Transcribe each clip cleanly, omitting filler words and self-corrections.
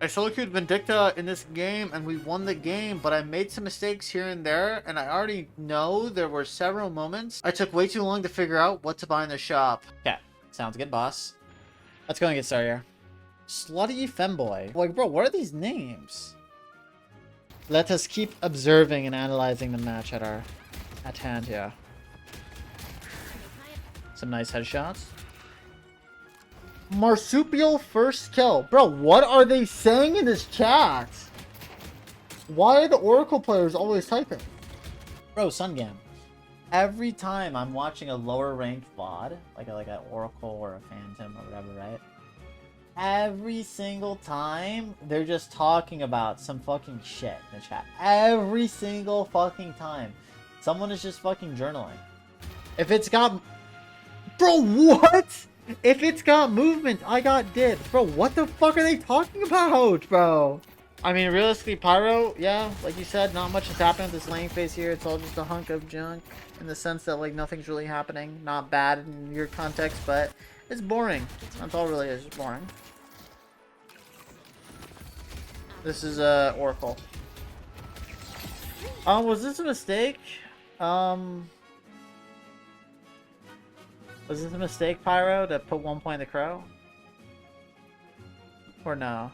I solo queued Vindicta in this game and we won the game, but I made some mistakes here and there, and I already know there were several moments I took way too long to figure out what to buy in the shop. Okay, sounds good, boss. Let's go and get started here. Slutty Femboy. Like, bro, what are these names? Let us keep observing and analyzing the match at hand here. Some nice headshots. Marsupial first kill. Bro, what are they saying in this chat? Why are the Oracle players always typing? Bro, Sungam. Every time I'm watching a lower ranked VOD, like an Oracle or a Phantom or whatever, right? Every single time, they're just talking about some fucking shit in the chat. Every single fucking time. Someone is just fucking journaling. If it's got... Bro, what? If it's got movement, I got dibs. Bro, what the fuck are they talking about, bro? I mean, realistically, Pyro, yeah, like you said, not much is happening with this lane phase here. It's all just a hunk of junk in the sense that, like, nothing's really happening. Not bad in your context, but it's boring. That's all it really is, just boring. This is, Oracle. Was this a mistake? Was this a mistake, Pyro, to put 1 point in the crow? Or no?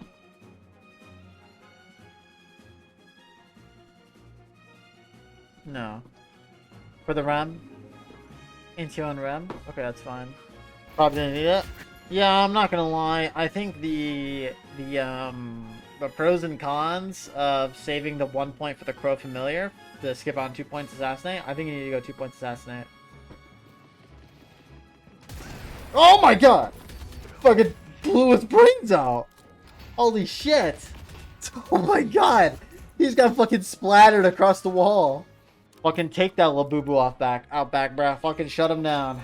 No. For the Rem? Intio and Rem? Okay, that's fine. Probably didn't need it. Yeah, I'm not gonna lie. I think the pros and cons of saving the 1 point for the Crow Familiar, to skip on 2 points Assassinate, I think you need to go 2 points Assassinate. Oh my god! Fucking blew his brains out! Holy shit! Oh my god! He's got fucking splattered across the wall. Fucking take that little boo-boo out back, bruh. Fucking shut him down.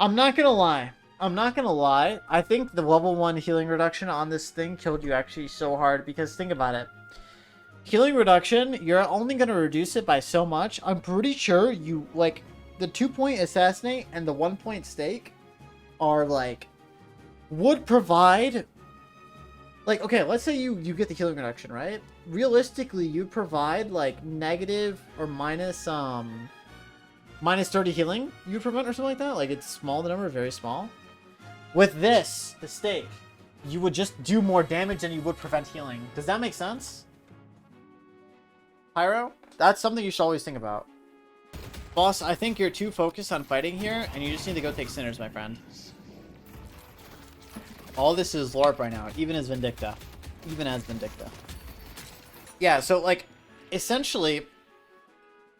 I'm not gonna lie. I think the level 1 healing reduction on this thing killed you actually so hard, because think about it. Healing reduction, you're only gonna reduce it by so much. I'm pretty sure you, like, the 2 point Assassinate and the 1 point Stake are, like, would provide, like, okay, let's say you get the healing reduction, right? Realistically, you'd provide, like, negative or minus 30 healing you'd prevent or something like that. Like, it's small, the number, very small. With this, the Stake, you would just do more damage than you would prevent healing. Does that make sense? Pyro? That's something you should always think about. Boss, I think you're too focused on fighting here, and you just need to go take Sinners, my friend. All this is LARP right now, even as Vindicta. Even as Vindicta. Yeah, so, like, essentially,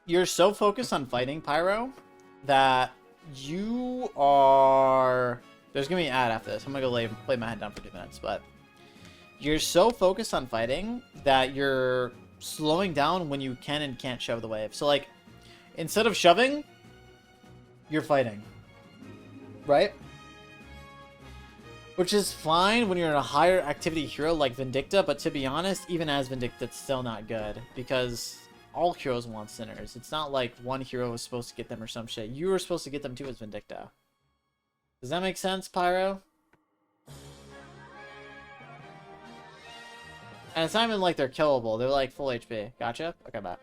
you're so focused on fighting, Pyro, that you are... There's gonna be an ad after this. I'm gonna go lay my head down for 2 minutes, but... You're so focused on fighting that you're slowing down when you can and can't shove the wave. So, like, instead of shoving, you're fighting. Right? Which is fine when you're in a higher activity hero like Vindicta, but to be honest, even as Vindicta, it's still not good. Because all heroes want Sinners. It's not like one hero was supposed to get them or some shit. You were supposed to get them too as Vindicta. Does that make sense, Pyro? And it's not even like they're killable. They're like full HP. Gotcha? Okay, bye.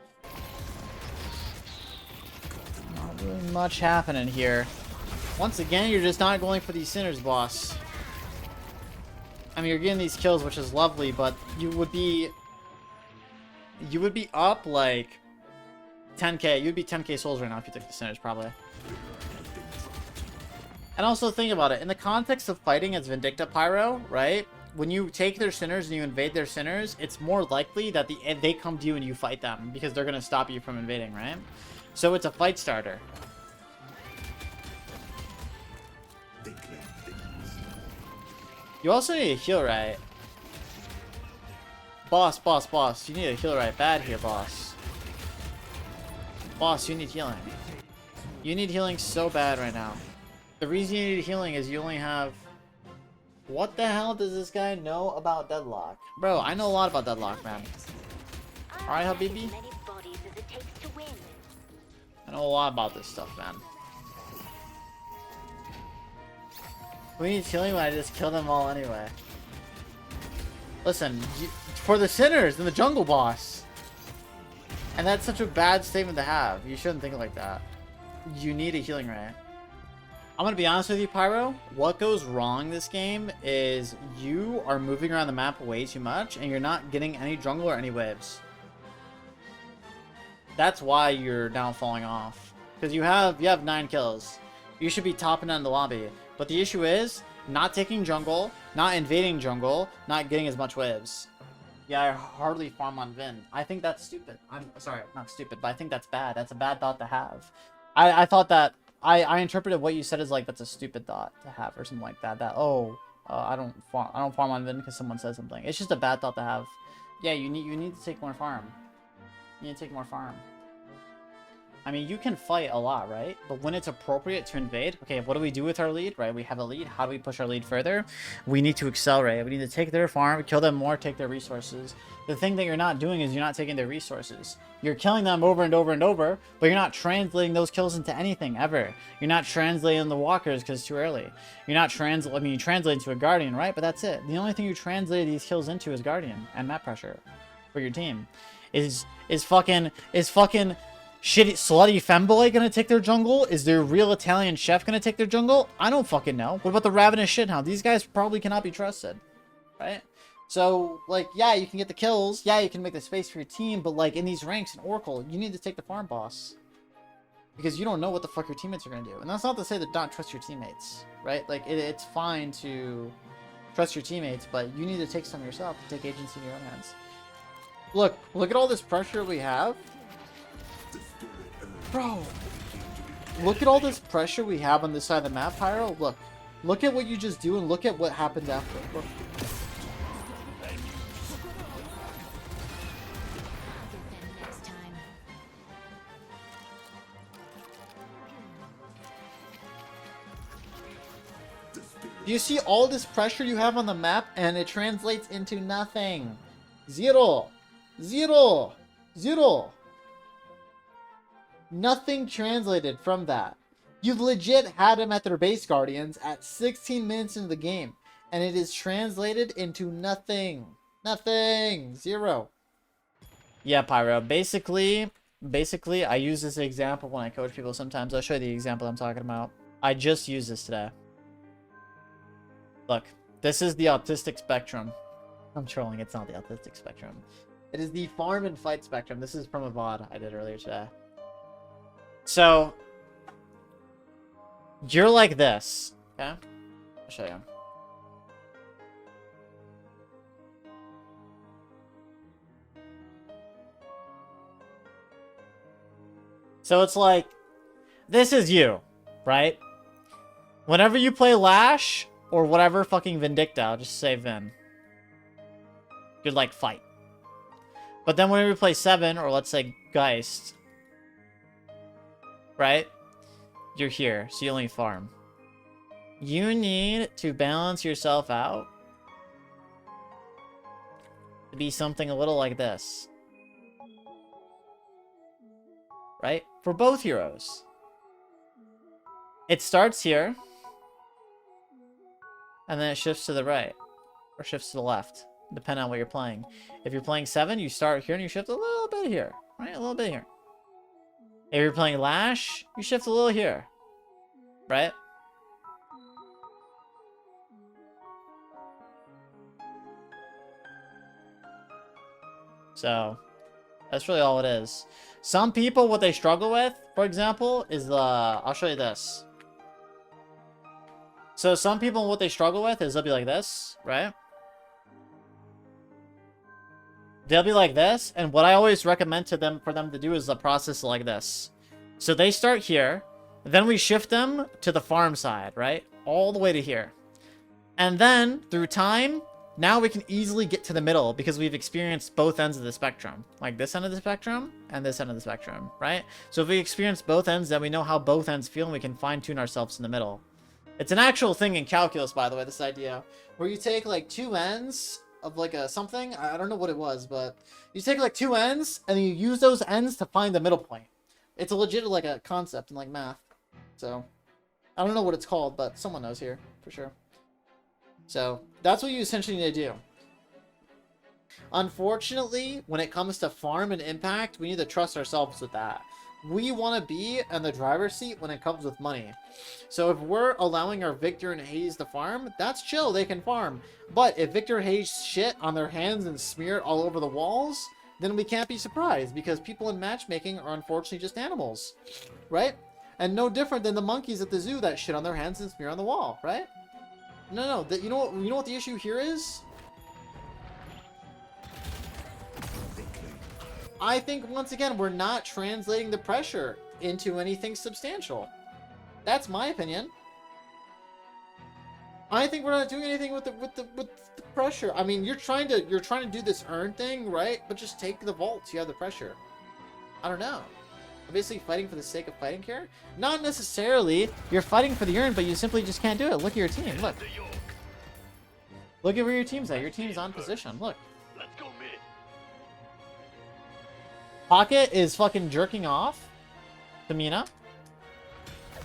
Not really much happening here. Once again, you're just not going for these Sinners, boss. I mean, you're getting these kills, which is lovely, but you would be up like 10k. You'd be 10k souls right now if you took the Sinners, probably. And also think about it in the context of fighting as Vindicta, Pyro, right? When you take their Sinners and you invade their Sinners, it's more likely that they come to you and you fight them because they're gonna stop you from invading, right? So it's a fight starter. You also need a heal right. Boss. You need a heal right bad here, boss. Boss, you need healing. You need healing so bad right now. The reason you need healing is you only have... What the hell does this guy know about Deadlock? Bro, I know a lot about Deadlock, man. Alright, Habibi? I know a lot about this stuff, man. Who needs healing when I just kill them all anyway? Listen, for the sinners and the jungle boss. And that's such a bad statement to have. You shouldn't think like that. You need a healing ray. I'm gonna be honest with you, Pyro. What goes wrong this game is you are moving around the map way too much and you're not getting any jungle or any waves. That's why you're now falling off. Because you have 9 kills. You should be topping on the lobby. But the issue is not taking jungle, not invading jungle, not getting as much waves. Yeah, I hardly farm on Vin. I think that's stupid. I'm sorry, not stupid, but I think that's bad. That's a bad thought to have. I thought that I interpreted what you said as like that's a stupid thought to have or something like that. That I don't farm on Vin because someone says something. It's just a bad thought to have. Yeah, you need to take more farm. You need to take more farm. I mean, you can fight a lot, right? But when it's appropriate to invade, okay, what do we do with our lead, right? We have a lead. How do we push our lead further? We need to accelerate. We need to take their farm, kill them more, take their resources. The thing that you're not doing is you're not taking their resources. You're killing them over and over and over, but you're not translating those kills into anything, ever. You're not translating the walkers because it's too early. You're not you translate into a guardian, right? But that's it. The only thing you translate these kills into is guardian and map pressure for your team. Is fucking shitty slutty femboy gonna take their jungle? Is their real Italian chef gonna take their jungle? I don't fucking know. What about the ravenous shithound? These guys probably cannot be trusted, right? So, like, yeah, you can get the kills. Yeah, you can make the space for your team. But, like, in these ranks in Oracle, you need to take the farm boss. Because you don't know what the fuck your teammates are gonna do. And that's not to say that don't trust your teammates, right? Like, it's fine to trust your teammates, but you need to take some yourself to take agency in your own hands. Look at all this pressure we have. Bro, look at all this pressure we have on this side of the map, Pyro. Look at what you just do and look at what happened after. Look. Do you see all this pressure you have on the map and it translates into nothing? Zero. Zero. Zero. Nothing translated from that. You've legit had them at their base guardians at 16 minutes into the game, and it is translated into nothing. Nothing. Zero. Yeah, Pyro. Basically, I use this example when I coach people sometimes. I'll show you the example I'm talking about. I just used this today. Look, this is the autistic spectrum. I'm trolling. It's not the autistic spectrum. It is the farm and fight spectrum. This is from a VOD I did earlier today. So, you're like this, okay? I'll show you. So it's like, this is you, right? Whenever you play Lash, or whatever fucking Vindicta, I'll just say Vin. You're like, fight. But then whenever you play 7, or let's say Geist, right? You're here, so you only farm. You need to balance yourself out to be something a little like this. Right? For both heroes. It starts here, and then it shifts to the right, or shifts to the left, depending on what you're playing. If you're playing 7, you start here and you shift a little bit here, right? A little bit here. If you're playing Lash, you shift a little here, right? So, that's really all it is. Some people, what they struggle with, for example, is the... I'll show you this. So, some people, what they struggle with is they'll be like this, right? They'll be like this, and what I always recommend to them for them to do is the process like this. So they start here, then we shift them to the farm side, right? All the way to here. And then, through time, now we can easily get to the middle because we've experienced both ends of the spectrum. Like this end of the spectrum and this end of the spectrum, right? So if we experience both ends, then we know how both ends feel and we can fine-tune ourselves in the middle. It's an actual thing in calculus, by the way, this idea. Where you take like 2 ends of like a something, I don't know what it was, but you take like 2 ends and you use those ends to find the middle point. It's a legit like a concept in like math. So I don't know what it's called, but someone knows here for sure. So that's what you essentially need to do. Unfortunately, when it comes to farm and impact, we need to trust ourselves with that. We want to be in the driver's seat when it comes with money. So if we're allowing our Victor and Hayes to farm, that's chill, they can farm. But if Victor and Hayes shit on their hands and smear it all over the walls, then we can't be surprised, because people in matchmaking are unfortunately just animals, right? And no different than the monkeys at the zoo that shit on their hands and smear on the wall, right? No, you know what the issue here is? I think, once again, we're not translating the pressure into anything substantial. That's my opinion. I think we're not doing anything with the pressure. I mean, you're trying to do this earn thing, right? But just take the vaults. You have the pressure. I don't know. You're basically fighting for the sake of fighting here? Not necessarily. You're fighting for the earn, but you simply just can't do it. Look at your team. Look. Look at where your team's at. Your team's on position. Look. Let's go mid. Pocket is fucking jerking off to Mina.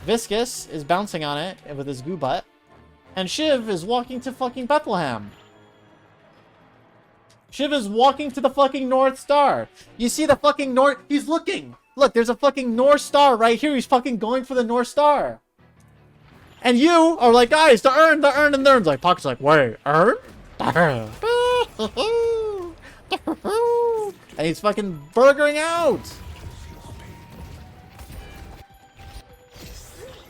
Viscous is bouncing on it with his goo butt. And Shiv is walking to fucking Bethlehem. Shiv is walking to the fucking North Star. You see the fucking North... He's looking. Look, there's a fucking North Star right here. He's fucking going for the North Star. And you are like, guys, the earn. And the earn's like, Pocket's like, wait, earn? And he's fucking burgering out.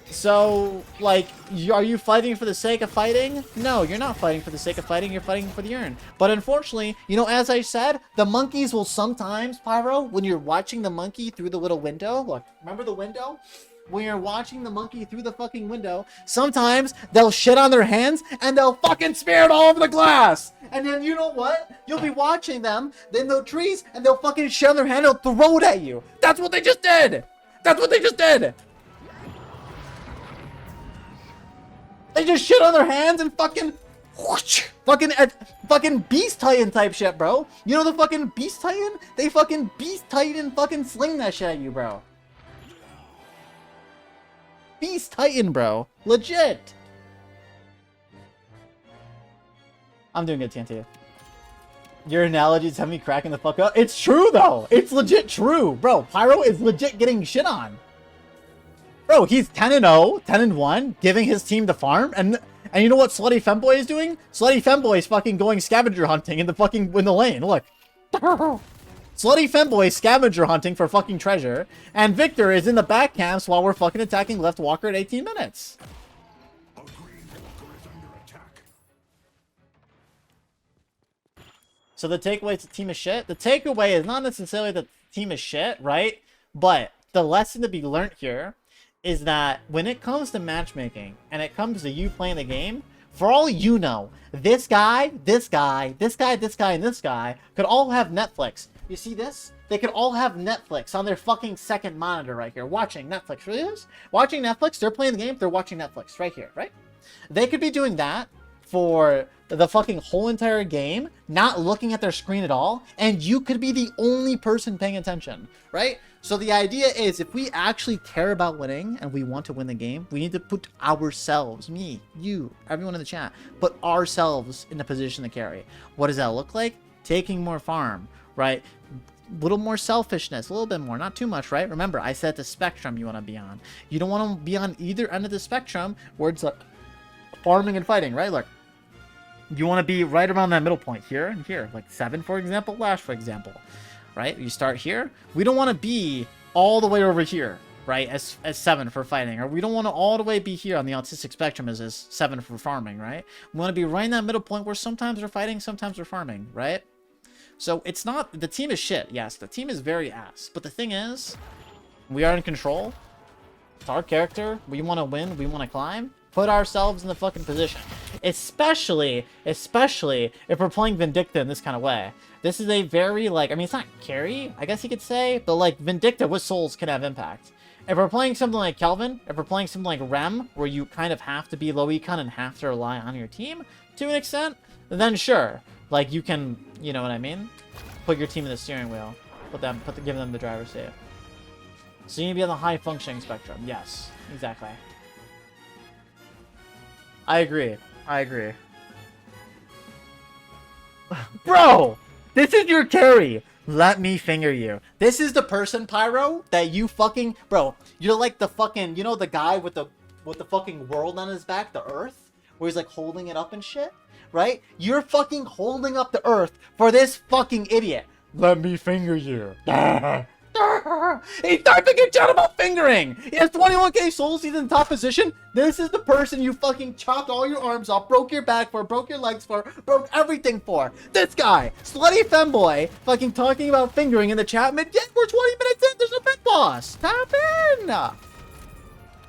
So, like, are you fighting for the sake of fighting? No, you're not fighting for the sake of fighting. You're fighting for the earn. But unfortunately, you know, as I said, the monkeys will sometimes, Pyro, when you're watching the monkey through the little window, look, remember the window? When you're watching the monkey through the fucking window, sometimes they'll shit on their hands and they'll fucking smear it all over the glass. And then you know what? You'll be watching them in the trees and they'll fucking shit on their hand and they'll throw it at you. That's what they just did. That's what they just did. They just shit on their hands and fucking whoosh, fucking Beast Titan type shit, bro. You know the fucking Beast Titan? They fucking Beast Titan fucking sling that shit at you, bro. Beast Titan, bro. Legit. I'm doing good, TNT. Your analogies have me cracking the fuck up. It's true, though. It's legit true. Bro, Pyro is legit getting shit on. Bro, he's 10-0, 10-1, giving his team the farm. And you know what Slutty Femboy is doing? Slutty Femboy is fucking going scavenger hunting in the lane. Look. Slutty Femboy scavenger hunting for fucking treasure, and Victor is in the back camps while we're fucking attacking Left Walker at 18 minutes. So the takeaway is the team is shit. The takeaway is not necessarily that the team is shit, right? But the lesson to be learned here is that when it comes to matchmaking, and it comes to you playing the game, for all you know, this guy, this guy, this guy, this guy, and this guy could all have Netflix. You see this? They could all have Netflix on their fucking second monitor right here, watching Netflix. Really is? Watching Netflix, they're playing the game, they're watching Netflix right here, right? They could be doing that for the fucking whole entire game, not looking at their screen at all, and you could be the only person paying attention, right? So the idea is, if we actually care about winning and we want to win the game, we need to put ourselves, me, you, everyone in the chat, put ourselves in the position to carry. What does that look like? Taking more farm, right? A little more selfishness, a little bit more, not too much, right? Remember, I said the spectrum you want to be on. You don't want to be on either end of the spectrum where it's like farming and fighting, right? Look, you want to be right around that middle point here and here, like 7, for example, Lash, for example, right? You start here. We don't want to be all the way over here, right? As 7 for fighting, or we don't want to all the way be here on the autistic spectrum as 7 for farming, right? We want to be right in that middle point where sometimes we're fighting, sometimes we're farming, right? So it's not, the team is shit. Yes, the team is very ass. But the thing is, we are in control. It's our character. We want to win. We want to climb. Put ourselves in the fucking position. Especially if we're playing Vindicta in this kind of way. This is a very, like, I mean, it's not carry, I guess you could say, but like Vindicta with souls can have impact. If we're playing something like Kelvin, if we're playing something like Rem, where you kind of have to be low econ and have to rely on your team to an extent, then sure. Like, you can, you know what I mean? Put your team in the steering wheel. Give them the driver's seat. So you need to be on the high functioning spectrum. Yes, exactly. I agree. Bro! This is your carry. Let me finger you. This is the person, Pyro, that you fucking... Bro, you're like the fucking... You know the guy with the fucking world on his back? The Earth? Where he's like holding it up and shit? Right? You're fucking holding up the Earth for this fucking idiot. Let me finger you. He's typing in chat about fingering. He has 21k souls. He's in top position. This is the person you fucking chopped all your arms off, broke your back for, broke your legs for, broke everything for. This guy, slutty femboy, fucking talking about fingering in the chat. Yeah, we're 20 minutes in. There's a pit boss. Tap in.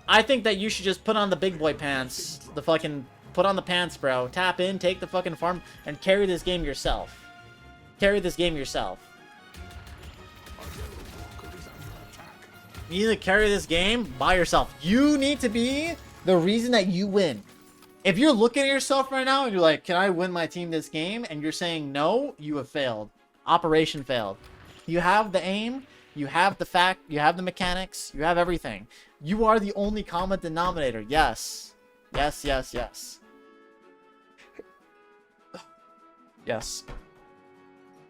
I think that you should just put on the big boy pants. The fucking put on the pants, bro. Tap in, take the fucking farm, and carry this game yourself. Carry this game yourself. You need to carry this game by yourself. You need to be the reason that you win. If you're looking at yourself right now and you're like, can I win my team this game? And you're saying no, you have failed. Operation failed. You have the aim, you have the fact, you have the mechanics, you have everything. You are the only common denominator. Yes. Yes, yes, yes. Yes.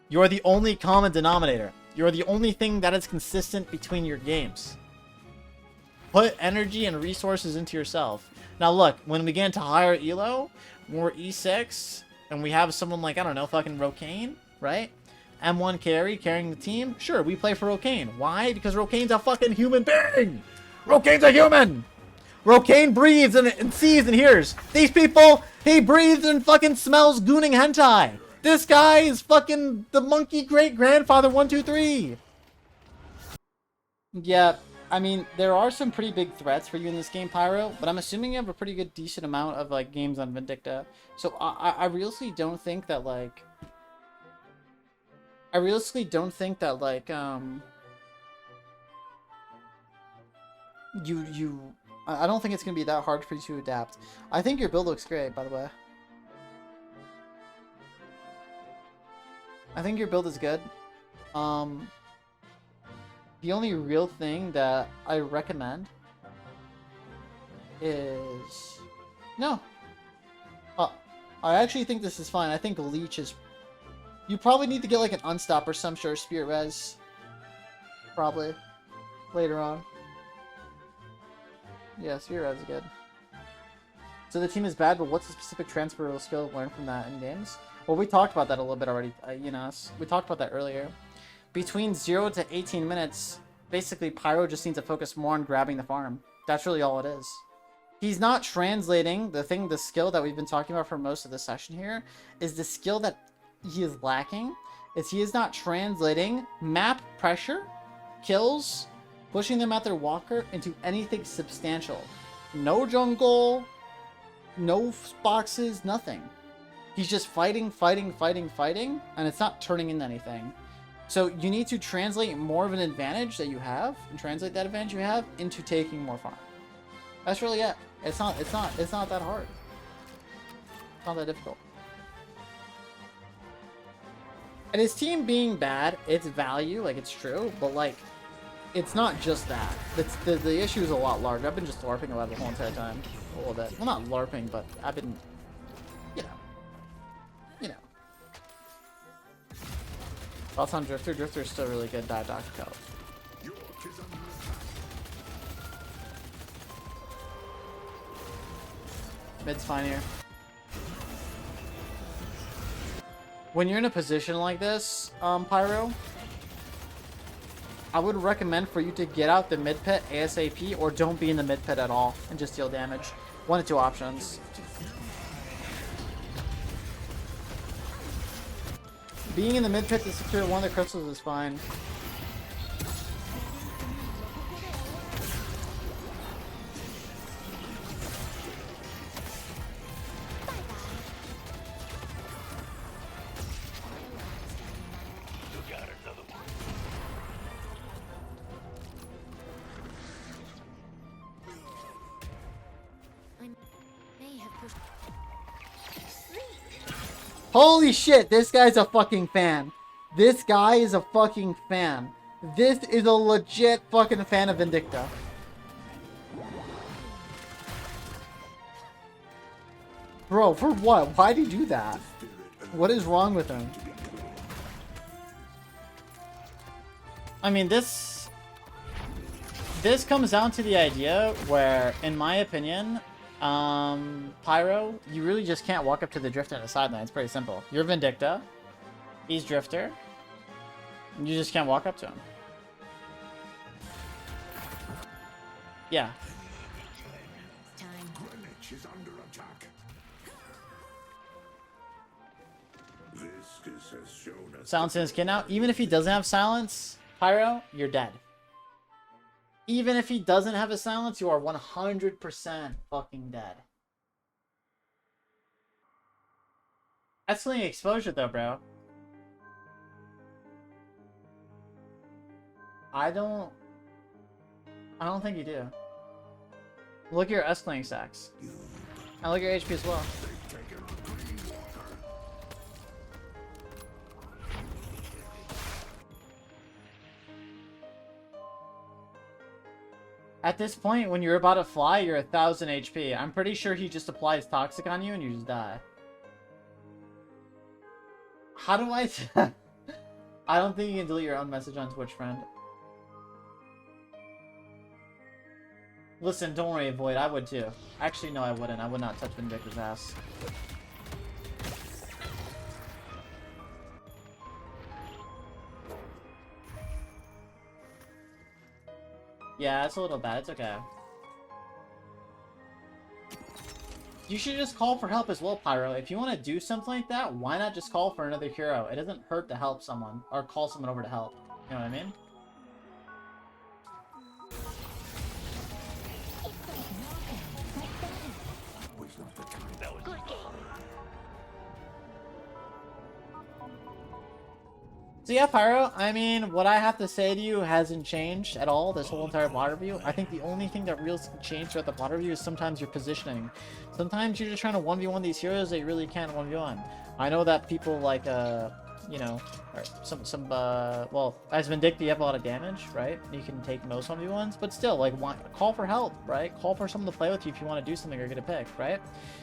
You are the only common denominator. You're the only thing that is consistent between your games. Put energy and resources into yourself. Now look, when we get into higher elo, when we're E6, and we have someone like, I don't know, fucking Rokane, right? M1 carrying the team. Sure, we play for Rokane. Why? Because Rokane's a fucking human being! Rokane's a human! Rokane breathes and sees and hears. These people, he breathes and fucking smells gooning hentai. This guy is fucking the monkey great-grandfather 123. Yeah, I mean, there are some pretty big threats for you in this game, Pyro, but I'm assuming you have a pretty good, decent amount of, like, games on Vindicta. So I realistically don't think that, like... I don't think it's going to be that hard for you to adapt. I think your build looks great, by the way. I think your build is good. The only real thing that I recommend is... No. I actually think this is fine. I think Leech is... You probably need to get like an Unstop or some sort of Spirit Res. Probably. Later on. Yeah, Spirit Res is good. So the team is bad, but what's the specific transferable skill learned from that in games? Well, we talked about that a little bit already, we talked about that earlier. Between 0 to 18 minutes, basically Pyro just needs to focus more on grabbing the farm. That's really all it is. He's not translating the skill that we've been talking about for most of the session here, is the skill that he is lacking, is he is not translating map pressure, kills, pushing them at their walker into anything substantial. No jungle, no boxes, nothing. He's just fighting, and it's not turning into anything. So you need to translate more of an advantage that you have, and translate that advantage you have into taking more farm. That's really it. It's not that hard. It's not that difficult. And his team being bad, it's value, like it's true, but like, it's not just that. The issue is a lot larger. I've been just LARPing about it the whole entire time. A little bit. Well, not LARPing, but I've been, you know. Thoughts on Drifter? Drifter is still really good. Deadlock Coaching. Mid's fine here. When you're in a position like this, Pyro, I would recommend for you to get out the mid pit ASAP, or don't be in the mid pit at all and just deal damage. One of two options. Being in the mid pit to secure one of the crystals is fine. Holy shit, this guy's a fucking fan. This guy is a fucking fan. This is a legit fucking fan of Vindicta. Bro, for what? Why'd he do that? What is wrong with him? I mean, this comes down to the idea where, in my opinion, Pyro, you really just can't walk up to the Drifter on the sideline. It's pretty simple. You're Vindicta. He's Drifter. You just can't walk up to him. Yeah. Silence in his kid now. Even if he doesn't have silence, Pyro, you're dead. Even if he doesn't have a silence, you are 100% fucking dead. Escalating exposure though, bro. I don't think you do. Look at your escalating stacks. And look at your HP as well. At this point, when you're about to fly, you're 1000 HP. I'm pretty sure he just applies Toxic on you and you just die. How do I... I don't think you can delete your own message on Twitch, friend. Listen, don't worry, Void. I would too. Actually, no, I wouldn't. I would not touch Vindicta's ass. Yeah, it's a little bad. It's okay. You should just call for help as well, Pyro. If you want to do something like that, why not just call for another hero? It doesn't hurt to help someone, or call someone over to help. You know what I mean? So yeah, Pyro, I mean, what I have to say to you hasn't changed at all this whole entire VOD review. I think the only thing that really changed throughout the VOD review is sometimes your positioning. Sometimes you're just trying to 1v1 these heroes that you really can't 1v1. I know that people like, you know, or well, as Vindicta, you have a lot of damage, right? You can take most 1v1s, but still, like, call for help, right? Call for someone to play with you if you want to do something or get a pick, right?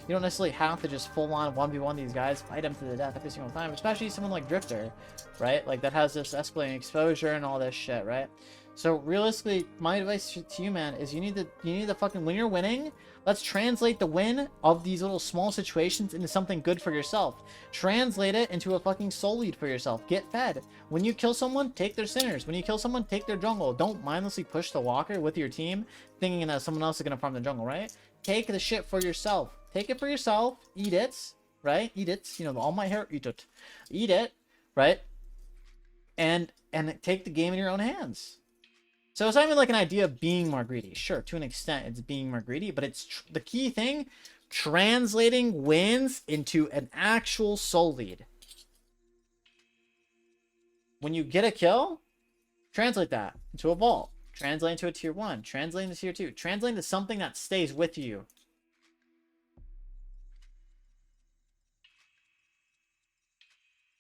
You don't necessarily have to just full-on 1v1 these guys, fight them to the death every single time, especially someone like Drifter, right? Like, that has this escalating exposure and all this shit, right? So, realistically, my advice to you, man, is you need to fucking, when you're winning, let's translate the win of these little small situations into something good for yourself. Translate it into a fucking soul lead for yourself. Get fed. When you kill someone, take their sinners. When you kill someone, take their jungle. Don't mindlessly push the walker with your team, thinking that someone else is going to farm the jungle, right? Take the shit for yourself. Take it for yourself. Eat it, right? Eat it. You know, all my hair, eat it. Eat it, right? And take the game in your own hands. So it's not even like an idea of being more greedy. Sure, to an extent, it's being more greedy, but it's the key thing, translating wins into an actual soul lead. When you get a kill, translate that into a vault. Translate into a tier 1. Translate into tier 2. Translate into something that stays with you.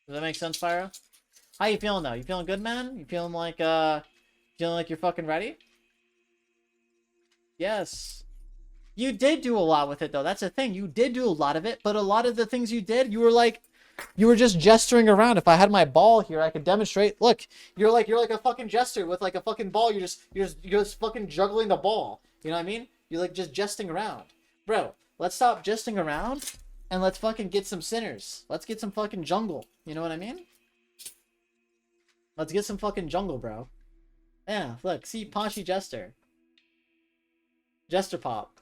Does that make sense, Pyro? How you feeling, though? You feeling good, man? You feeling like you're fucking ready? Yes. You did do a lot with it, though. That's the thing. You did do a lot of it, but a lot of the things you did, you were just gesturing around. If I had my ball here, I could demonstrate. Look, you're like a fucking jester with like a fucking ball. You're just fucking juggling the ball. You know what I mean? You're like just jesting around. Bro, let's stop jesting around and let's fucking get some sinners. Let's get some fucking jungle. You know what I mean? Let's get some fucking jungle, bro. Yeah, look, see, Poshy Jester. Jester Pop.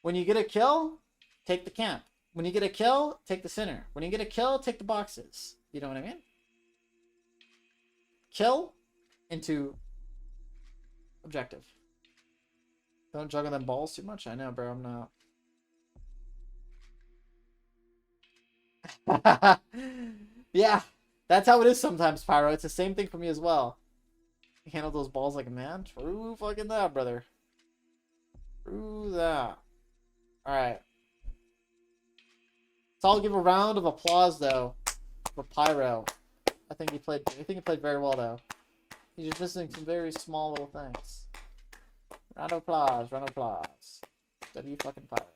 When you get a kill, take the camp. When you get a kill, take the center. When you get a kill, take the boxes. You know what I mean? Kill into objective. Don't juggle them balls too much. I know, bro, I'm not. Yeah. That's how it is sometimes, Pyro. It's the same thing for me as well. You handle those balls like a man. True fucking that, brother. True that. Alright. So I'll give a round of applause, though, for Pyro. I think he played very well, though. He's just missing some very small little things. Round of applause, round of applause. W fucking Pyro.